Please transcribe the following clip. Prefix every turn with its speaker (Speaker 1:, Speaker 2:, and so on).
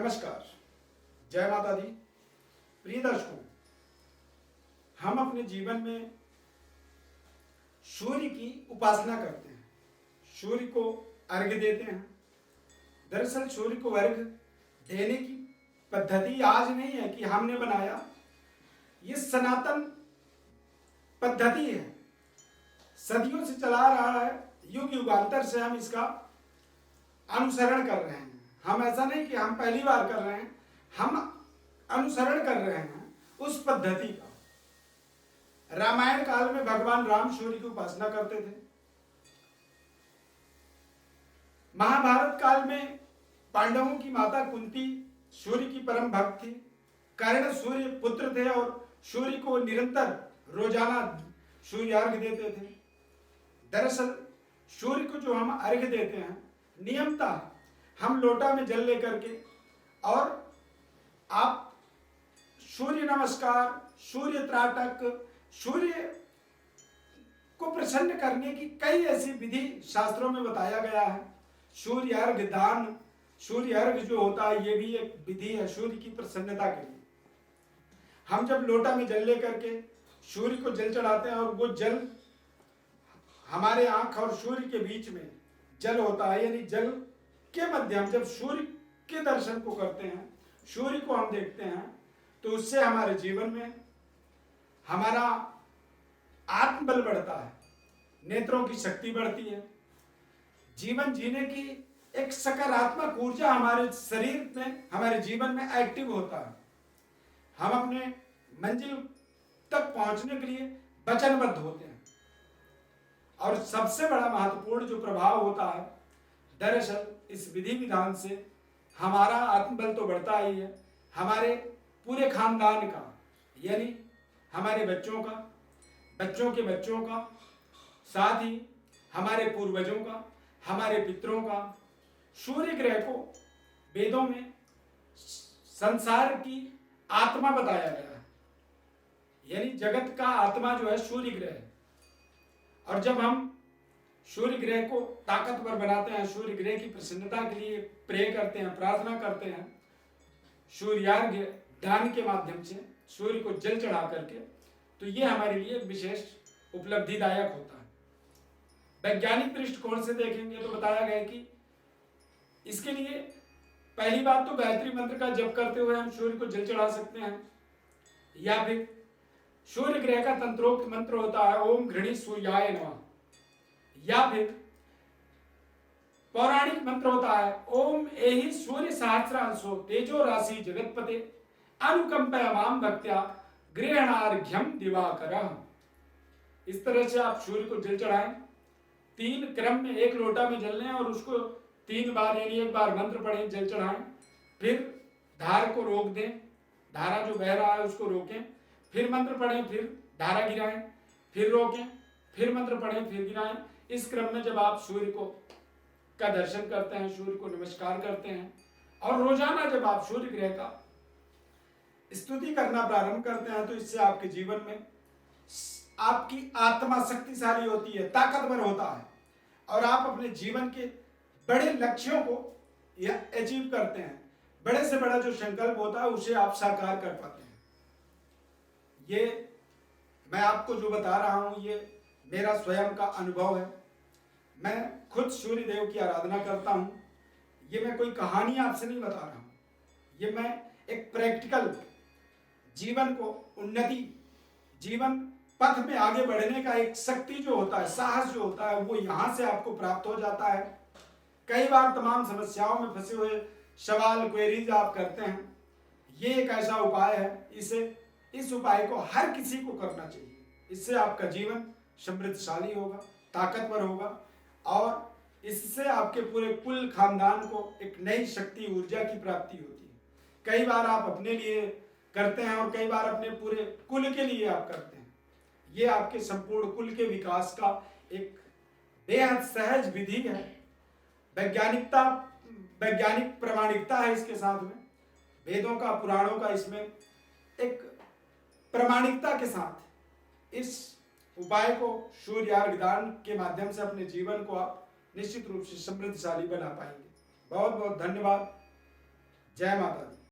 Speaker 1: नमस्कार, जय माता दी। प्रिय दर्शकों, हम अपने जीवन में सूर्य की उपासना करते हैं, सूर्य को अर्घ्य देते हैं। दरअसल सूर्य को अर्घ्य देने की पद्धति आज नहीं है कि हमने बनाया, ये सनातन पद्धति है, सदियों से चला रहा है। युग युगांतर से हम इसका अनुसरण कर रहे हैं। हम ऐसा नहीं कि हम पहली बार कर रहे हैं, हम अनुसरण कर रहे हैं उस पद्धति का। रामायण काल में भगवान राम सूर्य की उपासना करते थे। महाभारत काल में पांडवों की माता कुंती सूर्य की परम भक्त थी। कर्ण सूर्य पुत्र थे और सूर्य को निरंतर रोजाना सूर्य अर्घ्य देते थे। दरअसल सूर्य को जो हम अर्घ्य देते हैं, नियमतः हम लोटा में जल लेकर के, और आप सूर्य नमस्कार, सूर्य त्राटक, सूर्य को प्रसन्न करने की कई ऐसी विधि शास्त्रों में बताया गया है। सूर्य अर्घ्य दान, सूर्य अर्घ्य जो होता है, ये भी एक विधि है सूर्य की प्रसन्नता के लिए। हम जब लोटा में जल लेकर के सूर्य को जल चढ़ाते हैं, और वो जल हमारे आंख और सूर्य के बीच में जल होता है, यानी जल के मध्य हम जब सूर्य के दर्शन को करते हैं, सूर्य को हम देखते हैं, तो उससे हमारे जीवन में हमारा आत्मबल बढ़ता है, नेत्रों की शक्ति बढ़ती है, जीवन जीने की एक सकारात्मक ऊर्जा हमारे शरीर में, हमारे जीवन में एक्टिव होता है। हम अपने मंजिल तक पहुंचने के लिए वचनबद्ध होते हैं। और सबसे बड़ा महत्वपूर्ण जो प्रभाव होता है, दरअसल इस विधि विधान से हमारा आत्मबल तो बढ़ता ही है, हमारे पूरे खानदान का, यानी हमारे बच्चों का, बच्चों के बच्चों का, साथ ही हमारे पूर्वजों का, हमारे पितरों का। सूर्य ग्रह को वेदों में संसार की आत्मा बताया गया है, यानी जगत का आत्मा जो है सूर्य ग्रह है। और जब हम सूर्य ग्रह को ताकतवर बनाते हैं, सूर्य ग्रह की प्रसन्नता के लिए प्रे करते हैं, प्रार्थना करते हैं, सूर्यार्घ्य दान के माध्यम से सूर्य को जल चढ़ा करके, तो ये हमारे लिए विशेष उपलब्धिदायक होता है। वैज्ञानिक दृष्टिकोण से देखेंगे तो बताया गया कि इसके लिए पहली बात तो गायत्री मंत्र का जप करते हुए हम सूर्य को जल चढ़ा सकते हैं, या फिर सूर्य ग्रह का तंत्रोक्त मंत्र होता है ओम घृणी सूर्याय नमः, या फिर पौराणिक मंत्र होता है ओम एहि सूर्य सहस्रांशो तेजो राशि जगतपते अनुकंपयमाम भक्त्या गृहणार्घ्यम दिवाकरः। इस तरह से आप सूर्य को जल चढ़ाएं, 3 क्रम में 1 लोटा में जल लें और उसको 3 बार, यानी 1 बार मंत्र पढ़ें, जल चढ़ाएं, फिर धार को रोक दें, धारा जो बह रहा है उसको रोकें, फिर मंत्र पढ़ें, फिर धारा गिराएं, फिर रोकें, फिर मंत्र पढ़ें, फिर गिराएं। इस क्रम में जब आप सूर्य को का दर्शन करते हैं, सूर्य को नमस्कार करते हैं, और रोजाना जब आप सूर्य ग्रह का स्तुति करना प्रारंभ करते हैं, तो इससे आपके जीवन में आपकी आत्मा शक्तिशाली होती है, ताकतवर होता है, और आप अपने जीवन के बड़े लक्ष्यों को अचीव करते हैं। बड़े से बड़ा जो संकल्प होता है उसे आप साकार कर पाते हैं। ये मैं आपको जो बता रहा हूं, ये मेरा स्वयं का अनुभव है। मैं खुद सूर्य देव की आराधना करता हूं। ये मैं कोई कहानी आपसे नहीं बता रहा हूं, ये मैं एक प्रैक्टिकल जीवन को उन्नति, जीवन पथ में आगे बढ़ने का एक शक्ति जो होता है, साहस जो होता है, वो यहां से आपको प्राप्त हो जाता है। कई बार तमाम समस्याओं में फंसे हुए सवाल, क्वेरीज आप करते हैं, ये एक ऐसा उपाय है, इस उपाय को हर किसी को करना चाहिए। इससे आपका जीवन समृद्धशाली होगा, ताकतवर होगा, और इससे आपके पूरे कुल खानदान को एक नई शक्ति, ऊर्जा की प्राप्ति होती है। कई बार आप अपने लिए करते हैं और कई बार अपने पूरे कुल के लिए आप करते हैं। ये आपके संपूर्ण कुल के विकास का एक बेहद सहज विधि है। वैज्ञानिक प्रामाणिकता है इसके साथ में, वेदों का, पुराणों का, इसमें एक प्रामाणिकता के साथ इस उपाय को सूर्यार्घ्य दान के माध्यम से अपने जीवन को आप निश्चित रूप से समृद्धशाली बना पाएंगे। बहुत बहुत धन्यवाद। जय माता दी।